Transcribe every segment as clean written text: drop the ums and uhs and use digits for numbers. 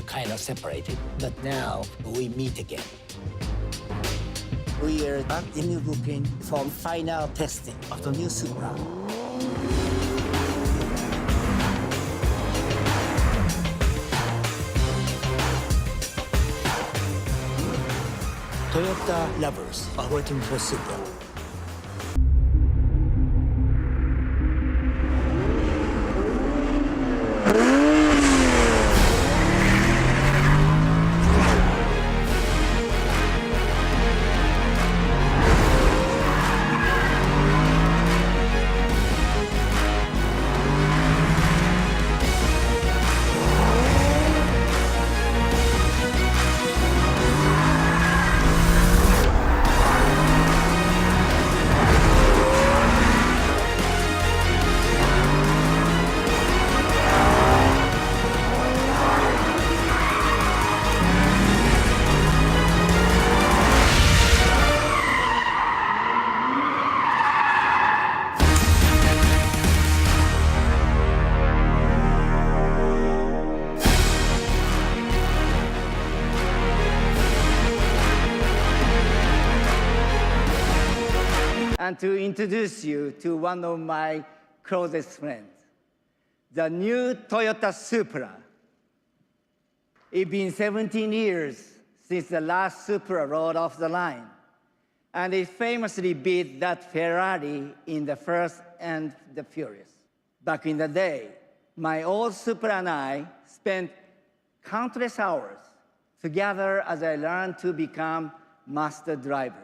kind of separated, but now we meet again. We are back in New Brooklyn for final testing of the new Supra. Toyota lovers are waiting for Supra. And to introduce you to one of my closest friends, the new Toyota Supra. It's been 17 years since the last Supra rolled off the line, and it famously beat that Ferrari in the Fast and the Furious. Back in the day, my old Supra and I spent countless hours together as I learned to become master driver.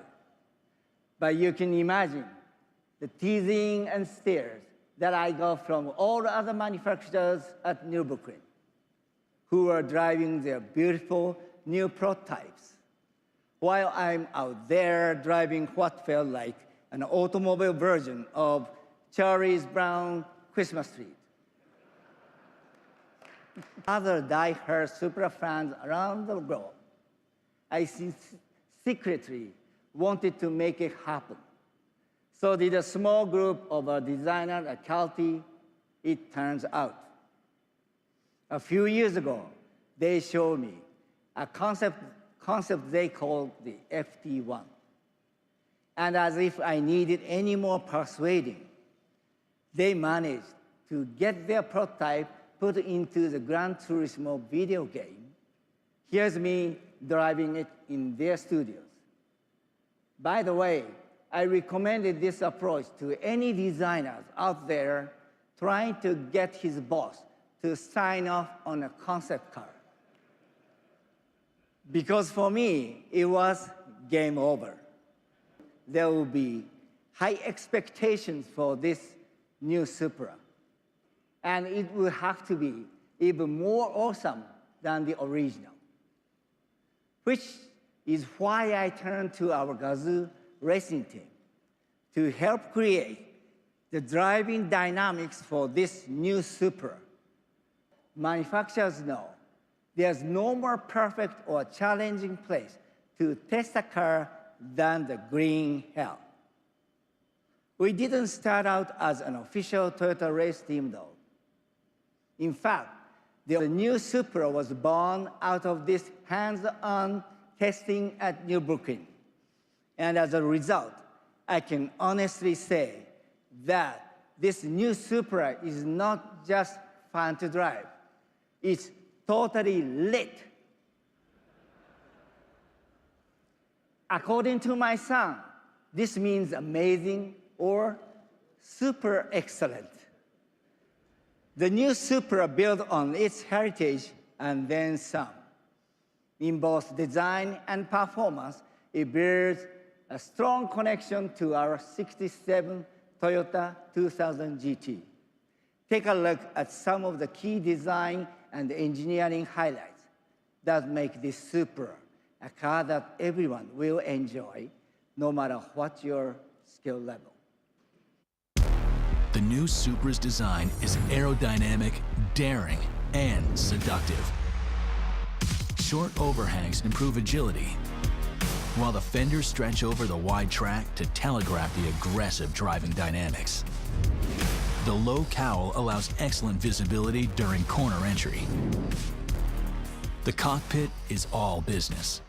But you can imagine the teasing and stares that I got from all the other manufacturers at New Brooklyn who were driving their beautiful new prototypes, while I'm out there driving what felt like an automobile version of Charlie Brown's Christmas tree. Other die-hard Supra fans around the globe, I secretly wanted to make it happen. So did a small group of a designer at Calty, it turns out. A few years ago, they showed me a concept they called the FT1. And as if I needed any more persuading, they managed to get their prototype put into the Gran Turismo video game. Here's me driving it in their studios. By the way, I recommended this approach to any designers out there trying to get his boss to sign off on a concept car. Because for me, it was game over. There will be high expectations for this new Supra. And it will have to be even more awesome than the original, which is why I turned to our Gazoo racing team to help create the driving dynamics for this new Supra. Manufacturers know there's no more perfect or challenging place to test a car than the green hell. We didn't start out as an official Toyota race team, though. In fact, the new Supra was born out of this hands-on testing at New Brooklyn. And as a result, I can honestly say that this new Supra is not just fun to drive. It's totally lit. According to my son, this means amazing or super excellent. The new Supra built on its heritage and then some. In both design and performance, it bears a strong connection to our '67 Toyota 2000 GT. Take a look at some of the key design and engineering highlights that make this Supra a car that everyone will enjoy, no matter what your skill level. The new Supra's design is aerodynamic, daring, and seductive. Short overhangs improve agility, while the fenders stretch over the wide track to telegraph the aggressive driving dynamics. The low cowl allows excellent visibility during corner entry. The cockpit is all business.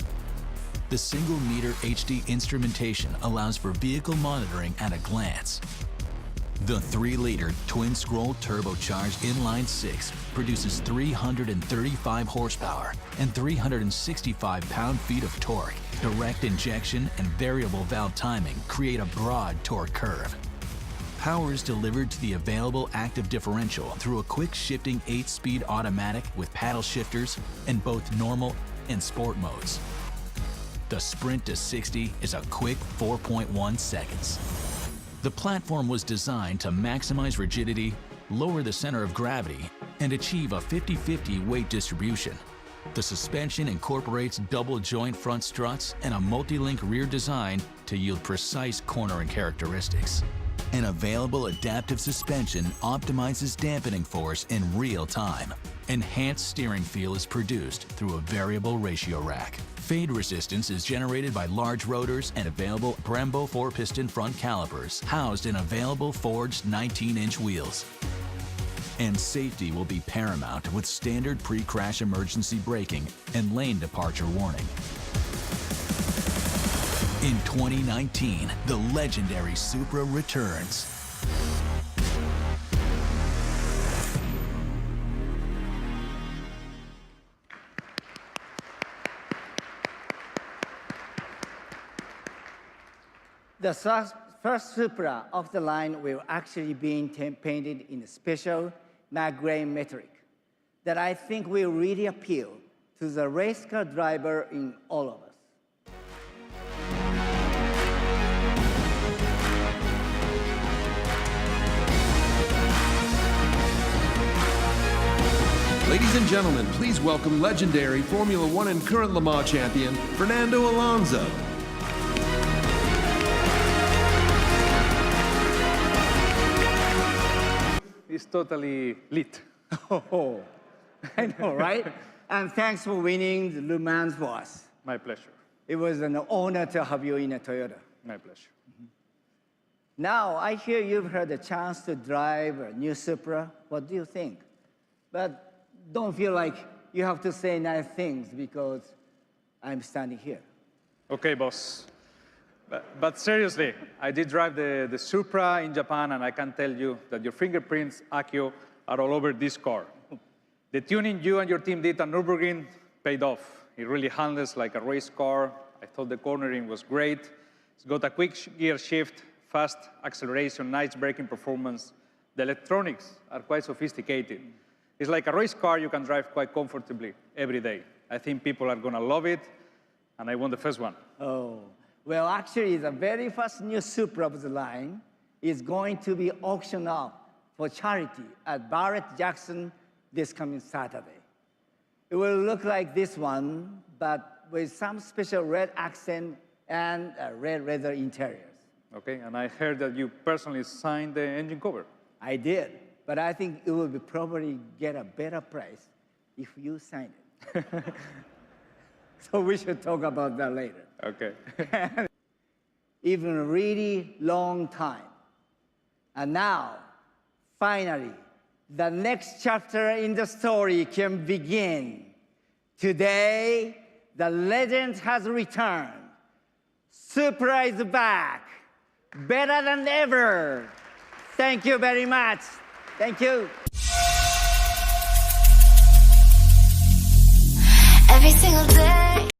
The single-meter HD instrumentation allows for vehicle monitoring at a glance. The 3-liter twin-scroll turbocharged inline-6 produces 335 horsepower and 365 pound-feet of torque. Direct injection and variable valve timing create a broad torque curve. Power is delivered to the available active differential through a quick-shifting 8-speed automatic with paddle shifters in both normal and sport modes. The sprint to 60 is a quick 4.1 seconds. The platform was designed to maximize rigidity, lower the center of gravity, and achieve a 50-50 weight distribution. The suspension incorporates double-joint front struts and a multi-link rear design to yield precise cornering characteristics. An available adaptive suspension optimizes dampening force in real time. Enhanced steering feel is produced through a variable ratio rack. Fade resistance is generated by large rotors and available Brembo 4-piston front calipers housed in available forged 19-inch wheels. And safety will be paramount with standard pre-crash emergency braking and lane departure warning. In 2019, the legendary Supra returns. The first Supra of the line will actually be painted in a special matte gray metallic that I think will really appeal to the race car driver in all of us. Ladies and gentlemen, please welcome legendary Formula One and current Le Mans champion, Fernando Alonso. It's totally lit. Oh, I know, right? And thanks for winning the Le Mans for us. My pleasure. It was an honor to have you in a Toyota. My pleasure. Now, I hear you've had a chance to drive a new Supra. What do you think? But don't feel like you have to say nice things because I'm standing here. Okay, boss. But seriously, I did drive the Supra in Japan, and I can tell you that your fingerprints, Akio, are all over this car. The tuning you and your team did at Nürburgring paid off. It really handles like a race car. I thought the cornering was great. It's got a quick gear shift, fast acceleration, nice braking performance. The electronics are quite sophisticated. It's like a race car you can drive quite comfortably every day. I think people are going to love it, and I want the first one. Oh, well, actually, the very first new Supra of the line is going to be auctioned off for charity at Barrett-Jackson this coming Saturday. It will look like this one, but with some special red accent and red leather interiors. Okay, and I heard that you personally signed the engine cover. I did, but I think it will be probably get a better price if you sign it. So we should talk about that later. Okay. Even a really long time. And now, finally, the next chapter in the story can begin. Today, the legend has returned. Supra is back, better than ever. Thank you very much. Thank you. Every single day